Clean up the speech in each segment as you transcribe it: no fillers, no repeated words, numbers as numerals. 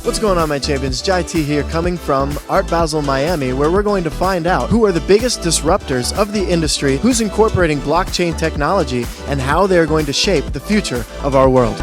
What's going on, my champions? Jai T here, coming from Art Basel, Miami, where we're going to find out who are the biggest disruptors of the industry, who's incorporating blockchain technology, and how they're going to shape the future of our world.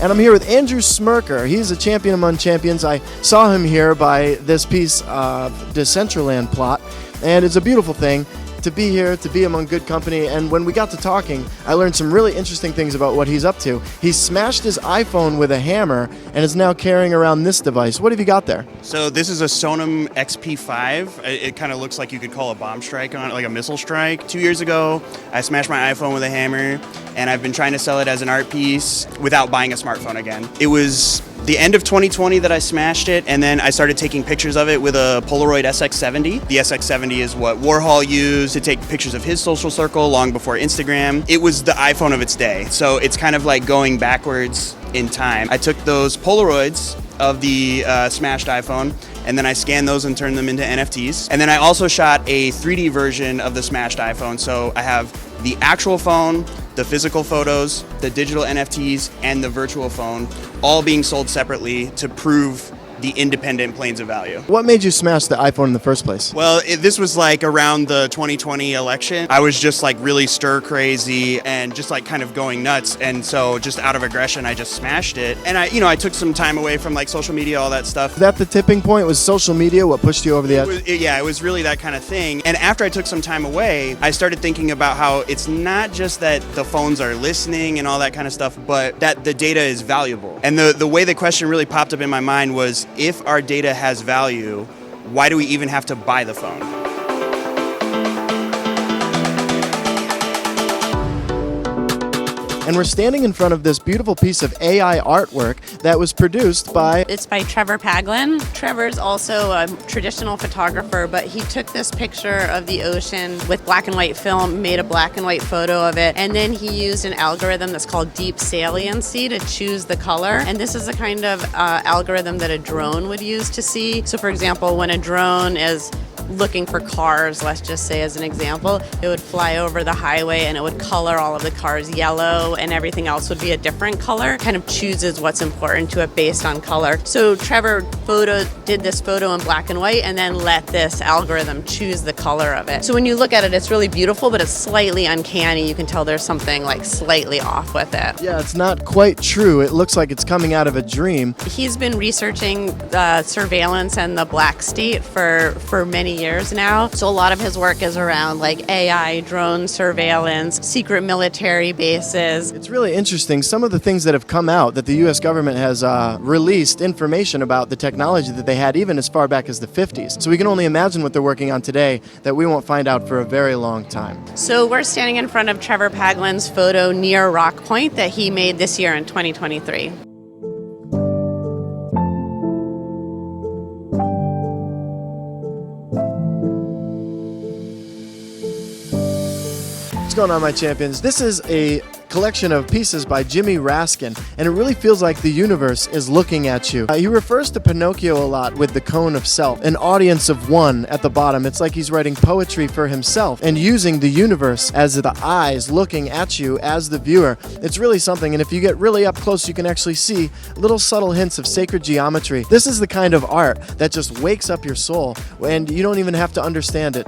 And I'm here with Andrew Smirker. He's a champion among champions. I saw him here by this piece of Decentraland plot, and it's a beautiful thing to be here, to be among good company. And when we got to talking, I learned some really interesting things about what he's up to. He smashed his iPhone with a hammer and is now carrying around this device. What have you got there? So this is a Sonam XP5. It kind of looks like you could call a bomb strike on it, like a missile strike. 2 years ago, I smashed my iPhone with a hammer, and I've been trying to sell it as an art piece without buying a smartphone again. It was the end of 2020 that I smashed it, and then I started taking pictures of it with a Polaroid SX70. The SX70 is what Warhol used to take pictures of his social circle long before Instagram. It was the iPhone of its day, so it's kind of like going backwards in time. I took those Polaroids of the smashed iPhone, and then I scanned those and turned them into NFTs. And then I also shot a 3D version of the smashed iPhone, so I have the actual phone, the physical photos, the digital NFTs, and the virtual phone, all being sold separately to prove the independent planes of value. What made you smash the iPhone in the first place? Well, this was like around the 2020 election. I was just like really stir crazy and just like kind of going nuts. And so just out of aggression, I just smashed it. And I took some time away from like social media, all that stuff. Was that the tipping point? Was social media what pushed you over the edge? It was really that kind of thing. And after I took some time away, I started thinking about how it's not just that the phones are listening and all that kind of stuff, but that the data is valuable. And the way the question really popped up in my mind was, if our data has value, why do we even have to buy the phone? And we're standing in front of this beautiful piece of AI artwork that was produced by... It's by Trevor Paglin. Trevor's also a traditional photographer, but he took this picture of the ocean with black and white film, made a black and white photo of it, and then he used an algorithm that's called deep saliency to choose the color. And this is the kind of algorithm that a drone would use to see. So for example, when a drone is looking for cars, let's just say as an example, it would fly over the highway and it would color all of the cars yellow and everything else would be a different color. Kind of chooses what's important to it based on color. So Trevor did this photo in black and white and then let this algorithm choose the color of it. So when you look at it, it's really beautiful, but it's slightly uncanny. You can tell there's something like slightly off with it. Yeah, it's not quite true. It looks like it's coming out of a dream. He's been researching surveillance and the black state for many years now. So a lot of his work is around like AI, drone surveillance, secret military bases. It's really interesting. Some of the things that have come out that the U.S. government has released information about the technology that they had even as far back as the 50s. So we can only imagine what they're working on today that we won't find out for a very long time. So we're standing in front of Trevor Paglin's photo near Rock Point that he made this year in 2023. What's going on, my champions? This is a collection of pieces by Jimmy Raskin, and it really feels like the universe is looking at you. He refers to Pinocchio a lot with the cone of self, an audience of one at the bottom. It's like he's writing poetry for himself and using the universe as the eyes looking at you as the viewer. It's really something, and if you get really up close, you can actually see little subtle hints of sacred geometry. This is the kind of art that just wakes up your soul, and you don't even have to understand it.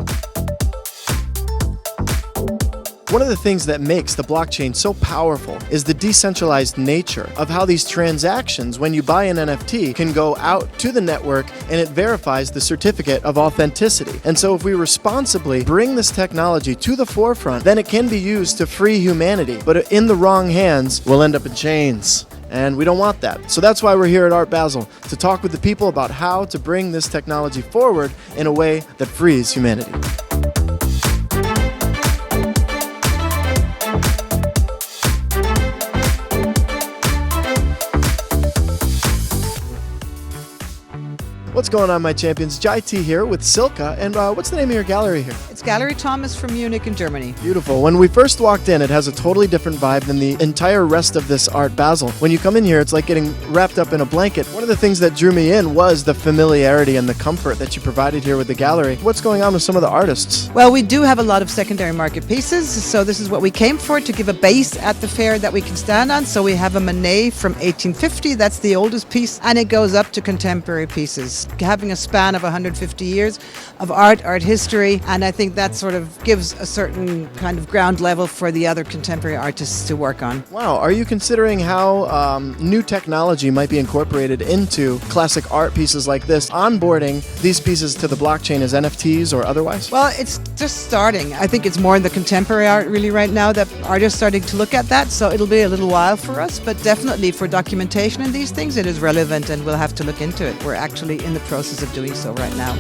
One of the things that makes the blockchain so powerful is the decentralized nature of how these transactions, when you buy an NFT, can go out to the network and it verifies the certificate of authenticity. And so if we responsibly bring this technology to the forefront, then it can be used to free humanity. But in the wrong hands, we'll end up in chains. And we don't want that. So that's why we're here at Art Basel, to talk with the people about how to bring this technology forward in a way that frees humanity. What's going on, my champions? Jai T here with Silka, and what's the name of your gallery here? It's Gallery. Tom is from Munich in Germany. Beautiful. When we first walked in, it has a totally different vibe than the entire rest of this Art Basel. When you come in here, it's like getting wrapped up in a blanket. One of the things that drew me in was the familiarity and the comfort that you provided here with the gallery. What's going on with some of the artists? Well, we do have a lot of secondary market pieces, so this is what we came for, to give a base at the fair that we can stand on. So we have a Manet from 1850, that's the oldest piece, and it goes up to contemporary pieces, having a span of 150 years of art history, and I think that sort of gives a certain kind of ground level for the other contemporary artists to work on. Wow, are you considering how new technology might be incorporated into classic art pieces like this, onboarding these pieces to the blockchain as NFTs or otherwise? Well, it's just starting. I think it's more in the contemporary art really right now that artists are starting to look at that, so it'll be a little while for us, but definitely for documentation and these things it is relevant and we'll have to look into it. We're actually in the process of doing so right now.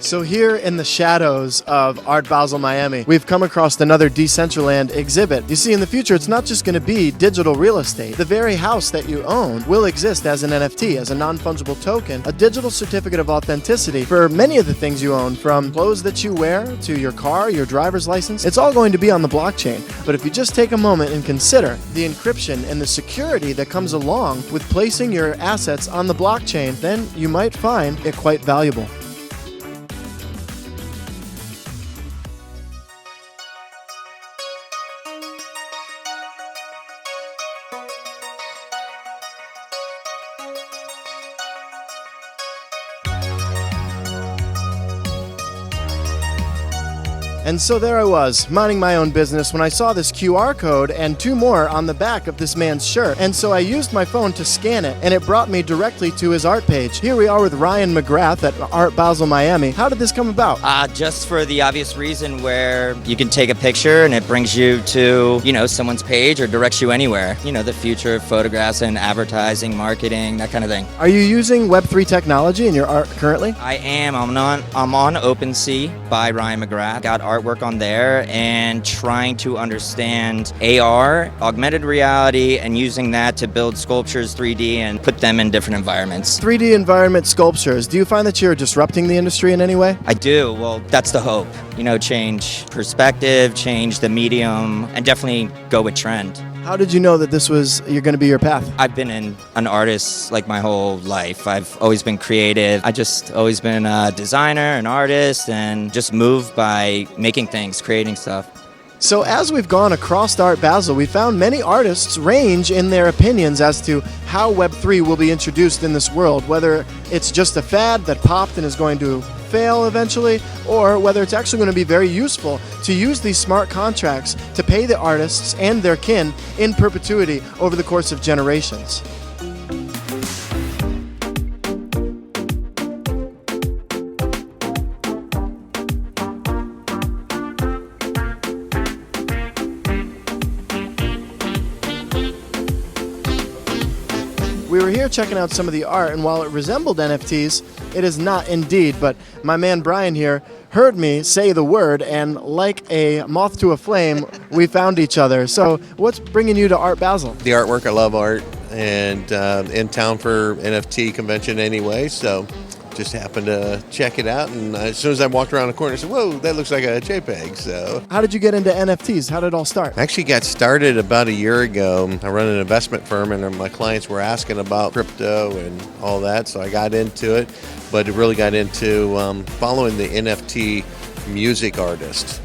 So here in the shadows of Art Basel Miami, we've come across another Decentraland exhibit. You see, in the future, it's not just going to be digital real estate. The very house that you own will exist as an NFT, as a non-fungible token, a digital certificate of authenticity for many of the things you own, from clothes that you wear to your car, your driver's license. It's all going to be on the blockchain. But if you just take a moment and consider the encryption and the security that comes along with placing your assets on the blockchain, then you might find it quite valuable. And so there I was, minding my own business, when I saw this QR code and two more on the back of this man's shirt. And so I used my phone to scan it, and it brought me directly to his art page. Here we are with Ryan McGrath at Art Basel Miami. How did this come about? Just for the obvious reason where you can take a picture and it brings you to, someone's page or directs you anywhere. The future of photographs and advertising, marketing, that kind of thing. Are you using Web3 technology in your art currently? I am. I'm on OpenSea by Ryan McGrath. Got artwork on there and trying to understand AR, augmented reality, and using that to build sculptures 3D and put them in different environments. 3D environment sculptures. Do you find that you're disrupting the industry in any way? I do. Well, that's the hope. Change perspective, change the medium, and definitely go with trend. How did you know that you're going to be your path? I've been an artist like my whole life. I've always been creative. I just always been a designer, an artist, and just moved by making things, creating stuff. So as we've gone across Art Basel, we found many artists range in their opinions as to how Web3 will be introduced in this world, whether it's just a fad that popped and is going to fail eventually, or whether it's actually going to be very useful to use these smart contracts to pay the artists and their kin in perpetuity over the course of generations. We were here checking out some of the art, and while it resembled NFTs, it is not indeed. But my man Brian here heard me say the word, and like a moth to a flame, we found each other. So what's bringing you to Art Basel? The artwork, I love art, and in town for NFT convention anyway, so just happened to check it out, and as soon as I walked around the corner, I said, whoa, that looks like a JPEG. So, how did you get into NFTs? How did it all start? I actually got started about a year ago. I run an investment firm, and my clients were asking about crypto and all that, so I got into it, but it really got into following the NFT music artist,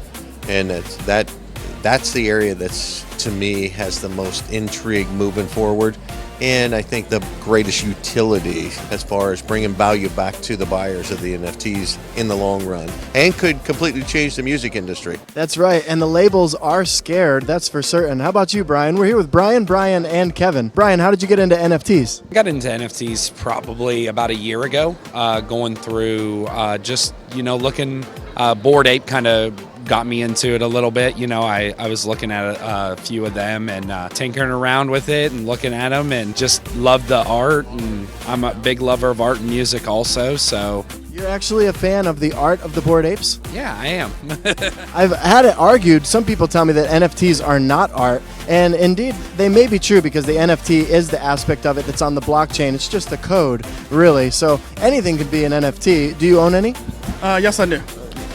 and that's the area that's, to me, has the most intrigue moving forward. And I think the greatest utility as far as bringing value back to the buyers of the NFTs in the long run, and could completely change the music industry. That's right, and the labels are scared, that's for certain. How about you, Brian? We're here with Brian, and Kevin. Brian, how did you get into NFTs? I got into NFTs probably about a year ago, going through just, looking, Bored Ape kind of got me into it a little bit. I was looking at a few of them and tinkering around with it and looking at them and just loved the art, and I'm a big lover of art and music also, so. You're actually a fan of the art of the Bored Apes? Yeah, I am. I've had it argued, some people tell me that NFTs are not art, and indeed they may be true because the NFT is the aspect of it that's on the blockchain. It's just a code, really. So anything could be an NFT. Do you own any? Yes, I do.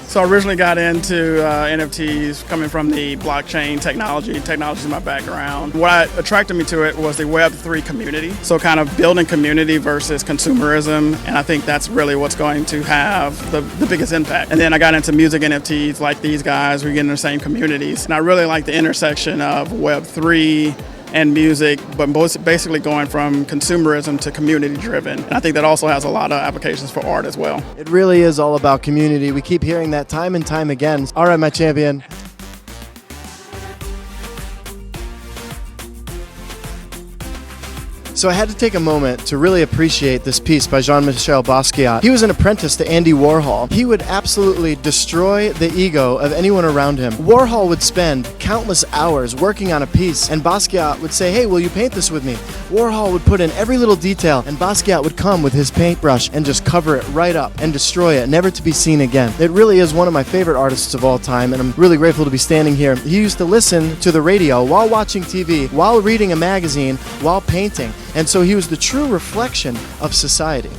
So I originally got into NFTs coming from the blockchain technology. Technology is my background. What attracted me to it was the Web3 community. So kind of building community versus consumerism. And I think that's really what's going to have the biggest impact. And then I got into music NFTs like these guys. We get in the same communities. And I really like the intersection of Web3 and music, but basically going from consumerism to community driven. And I think that also has a lot of applications for art as well. It really is all about community. We keep hearing that time and time again. All right, my champion. So I had to take a moment to really appreciate this piece by Jean-Michel Basquiat. He was an apprentice to Andy Warhol. He would absolutely destroy the ego of anyone around him. Warhol would spend countless hours working on a piece, and Basquiat would say, "Hey, will you paint this with me?" Warhol would put in every little detail, and Basquiat would come with his paintbrush and just cover it right up and destroy it, never to be seen again. It really is one of my favorite artists of all time, and I'm really grateful to be standing here. He used to listen to the radio while watching TV, while reading a magazine, while painting. And so he was the true reflection of society.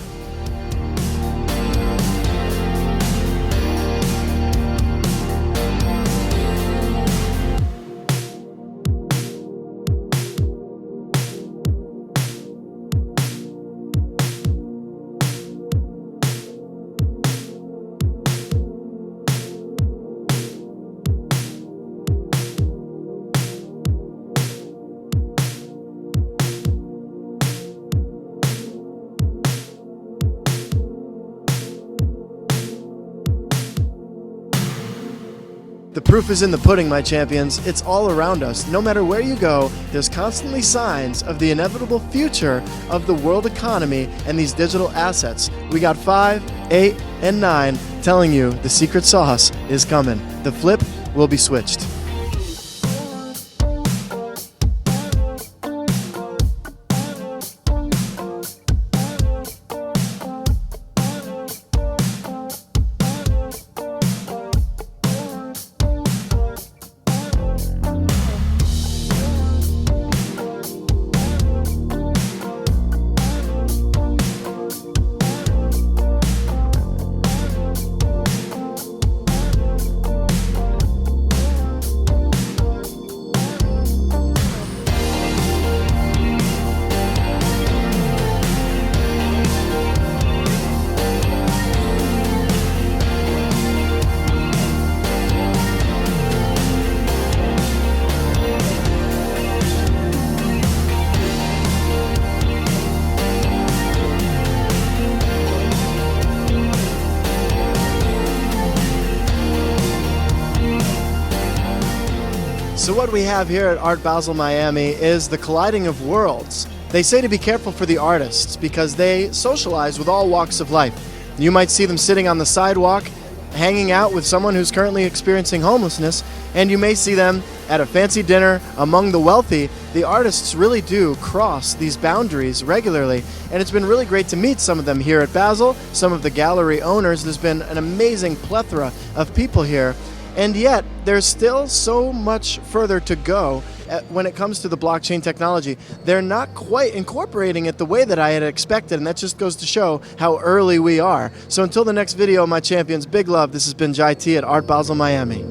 The proof is in the pudding, my champions. It's all around us. No matter where you go, there's constantly signs of the inevitable future of the world economy and these digital assets. We got 5, 8, and 9 telling you the secret sauce is coming. The flip will be switched. So what we have here at Art Basel Miami is the colliding of worlds. They say to be careful for the artists because they socialize with all walks of life. You might see them sitting on the sidewalk, hanging out with someone who's currently experiencing homelessness, and you may see them at a fancy dinner among the wealthy. The artists really do cross these boundaries regularly, and it's been really great to meet some of them here at Basel, some of the gallery owners. There's been an amazing plethora of people here. And yet, there's still so much further to go when it comes to the blockchain technology. They're not quite incorporating it the way that I had expected, and that just goes to show how early we are. So until the next video, my champions, big love. This has been Jai T at Art Basel Miami.